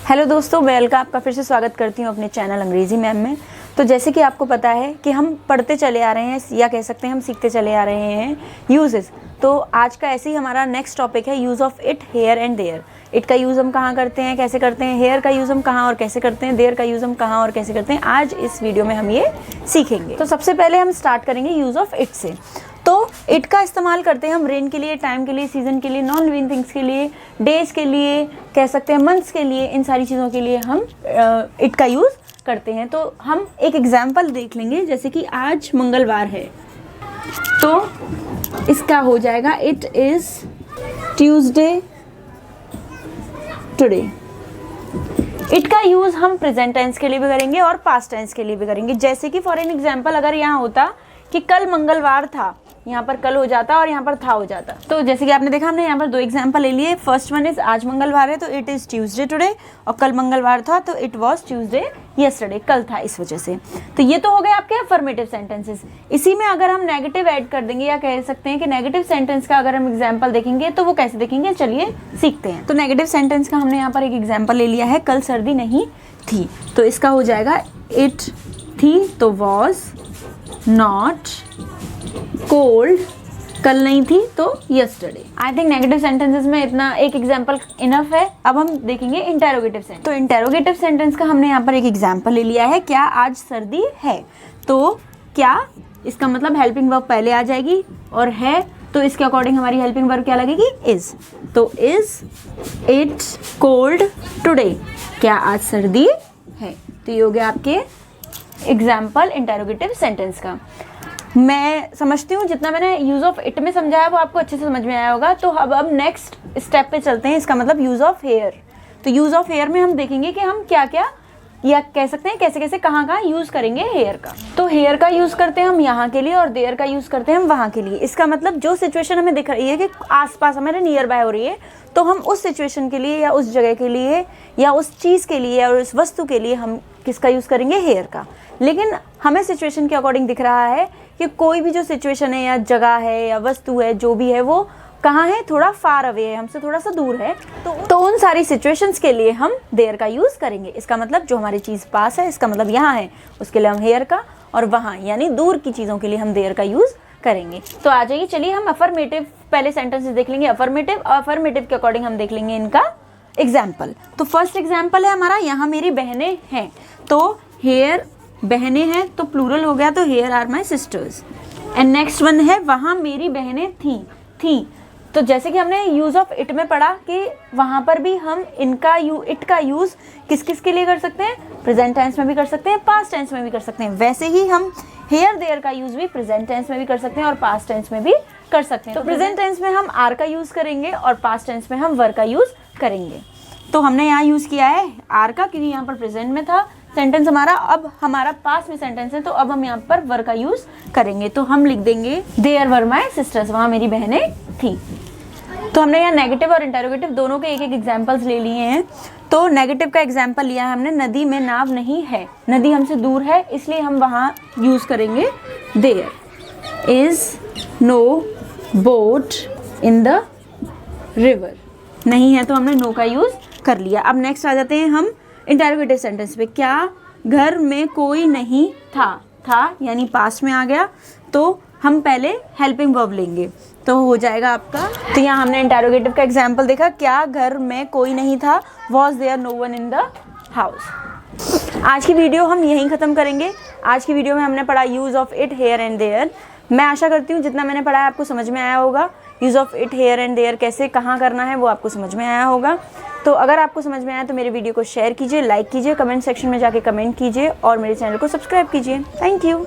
Hello दोस्तों, मैं अलका आपका फिर से स्वागत करती हूँ अपने चैनल अंग्रेज़ी मैम में। तो जैसे कि आपको पता है कि हम पढ़ते चले आ रहे हैं या कह सकते हैं हम सीखते चले आ रहे हैं यूजेस। तो आज का ऐसे ही हमारा नेक्स्ट टॉपिक है use of it, here and there. It का यूज़ हम कहाँ करते हैं, कैसे करते हैं, हेयर का यूज़ हम कहाँ और कैसे करते हैं, देयर का यूज़ हम कहाँ और कैसे करते हैं, आज इस वीडियो में हम ये सीखेंगे। तो सबसे पहले हम स्टार्ट करेंगे यूज़ ऑफ इट से। तो इट का इस्तेमाल करते हैं हम रेन के लिए, टाइम के लिए, सीजन के लिए, नॉन लिविंग थिंग्स के लिए, डेज के लिए, कह सकते हैं मंथ्स के लिए, इन सारी चीज़ों के लिए हम इट का यूज़ करते हैं। तो हम एक एग्जाम्पल देख लेंगे, जैसे कि आज मंगलवार है तो इसका हो जाएगा it is Tuesday today. It का यूज़ हम प्रेजेंट टेंस के लिए भी करेंगे और पास्ट टेंस के लिए भी करेंगे। जैसे कि फॉर एन एग्जाम्पल अगर यहाँ होता कि कल मंगलवार था, यहाँ पर कल हो जाता और यहाँ पर था हो जाता। तो जैसे कि आपने देखा, हमने यहाँ पर दो एग्जाम्पल ले लिए। फर्स्ट वन इज आज मंगलवार है तो इट इज़ ट्यूसडे टुडे, और कल मंगलवार था तो इट वाज ट्यूसडे यस्टरडे, कल था इस वजह से। तो ये तो हो गए आपके अफर्मेटिव सेंटेंसेस। इसी में अगर हम नेगेटिव ऐड कर देंगे या कह सकते हैं कि नेगेटिव सेंटेंस का अगर हम एग्जाम्पल देखेंगे तो वो कैसे देखेंगे, चलिए सीखते हैं। तो नेगेटिव सेंटेंस का हमने यहाँ पर एक एग्जाम्पल ले लिया है, कल सर्दी नहीं थी। तो इसका हो जाएगा इट थी तो वॉज नॉट कोल्ड, कल नहीं थी तो yesterday. I think negative sentences में इतना एक एग्जाम्पल इनफ है। अब हम देखेंगे इंटेरोगेटिव सेंटेंस। तो इंटेरोगेटिव सेंटेंस का हमने यहाँ पर एक एग्जाम्पल ले लिया है, क्या आज सर्दी है। तो क्या, इसका मतलब हेल्पिंग वर्ब पहले आ जाएगी, और है तो इसके अकॉर्डिंग हमारी हेल्पिंग वर्ब क्या लगेगी, इज। तो इज इट कोल्ड टुडे, क्या आज सर्दी है। तो ये हो गया आपके एग्जाम्पल इंटेरोगेटिव सेंटेंस का। मैं समझती हूँ जितना मैंने यूज़ ऑफ इट में समझाया वो आपको अच्छे से समझ में आया होगा। तो अब नेक्स्ट स्टेप पे चलते हैं, इसका मतलब यूज़ ऑफ हेयर। तो यूज़ ऑफ हेयर में हम देखेंगे कि हम क्या क्या, या कह सकते हैं कैसे कैसे कहाँ कहाँ यूज़ करेंगे हेयर का। तो हेयर का यूज़ करते हैं हम यहाँ के लिए और देयर का यूज़ करते हैं हम वहाँ के लिए। इसका मतलब जो सिचुएशन हमें दिख रही है कि आसपास हमारे नियर बाय हो रही है, तो हम उस सिचुएशन के लिए या उस जगह के लिए या उस चीज़ के लिए या उस वस्तु के लिए हम किसका यूज़ करेंगे, हेयर का। लेकिन हमें सिचुएशन के अकॉर्डिंग दिख रहा है कि कोई भी जो सिचुएशन है या जगह है या वस्तु है, जो भी है वो कहाँ है, थोड़ा फार अवे है, हमसे थोड़ा सा दूर है। तो उन सारी सिचुएशंस के लिए हम देयर का यूज़ करेंगे। इसका मतलब जो हमारी चीज़ पास है, इसका मतलब यहाँ है, उसके लिए हम हेयर का, और वहाँ यानी दूर की चीज़ों के लिए हम देयर का यूज़ करेंगे। तो आ जाइए, चलिए हम अफर्मेटिव पहले सेंटेंसेस देख लेंगे। अफर्मेटिव के अकॉर्डिंग हम देख लेंगे इनका एग्जाम्पल। तो फर्स्ट एग्जाम्पल है हमारा, यहाँ मेरी बहनें हैं। तो हेयर बहनें हैं तो प्लूरल हो गया, तो here are my sisters. And next one है, वहाँ मेरी बहनें थी। तो जैसे कि हमने यूज़ ऑफ इट में पढ़ा कि वहाँ पर भी हम इट का यूज़ किस किस के लिए कर सकते हैं, प्रेजेंट टेंस में भी कर सकते हैं, पास्ट टेंस में भी कर सकते हैं। वैसे ही हम हेयर देयर का यूज़ भी प्रेजेंट टेंस में भी कर सकते हैं और पास्ट टेंस में भी कर सकते हैं। तो प्रेजेंट टेंस में हम आर का यूज़ करेंगे और पास्ट टेंस में हम वर का यूज़ करेंगे। तो हमने यहाँ यूज़ किया है आर का, क्योंकि यहाँ पर प्रेजेंट में था सेंटेंस हमारा। अब हमारा पास में सेंटेंस है तो अब हम यहाँ पर वर का यूज़ करेंगे। तो हम लिख देंगे देयर वर माई सिस्टर्स, वहाँ मेरी बहनें थी। तो हमने यहाँ नेगेटिव और इंटेरोगेटिव दोनों के एक एक एग्जाम्पल्स ले लिए हैं। तो नेगेटिव का एग्जाम्पल लिया है हमने, नदी में नाव नहीं है, नदी हमसे दूर है, इसलिए हम वहाँ यूज़ करेंगे there is no boat in the river. नहीं है तो हमने नो का यूज़ कर लिया। अब नेक्स्ट आ जाते हैं हम इंटेरोगेटिव सेंटेंस पे। क्या घर में कोई नहीं था यानी पास्ट में आ गया, तो हम पहले हेल्पिंग वर्ब लेंगे, तो हो जाएगा आपका। तो यहाँ हमने इंटेरोगेटिव का एग्जाम्पल देखा, क्या घर में कोई नहीं था, was there no one in the house. आज की वीडियो हम यहीं ख़त्म करेंगे। आज की वीडियो में हमने पढ़ा use of it, here and there. मैं आशा करती हूँ जितना मैंने पढ़ा है आपको समझ में आया होगा। Use of it, here and there कैसे कहाँ करना है वो आपको समझ में आया होगा। तो अगर आपको समझ में आया तो मेरे वीडियो को शेयर कीजिए, लाइक कीजिए, कमेंट सेक्शन में जाके कमेंट कीजिए और मेरे चैनल को सब्सक्राइब कीजिए। Thank you.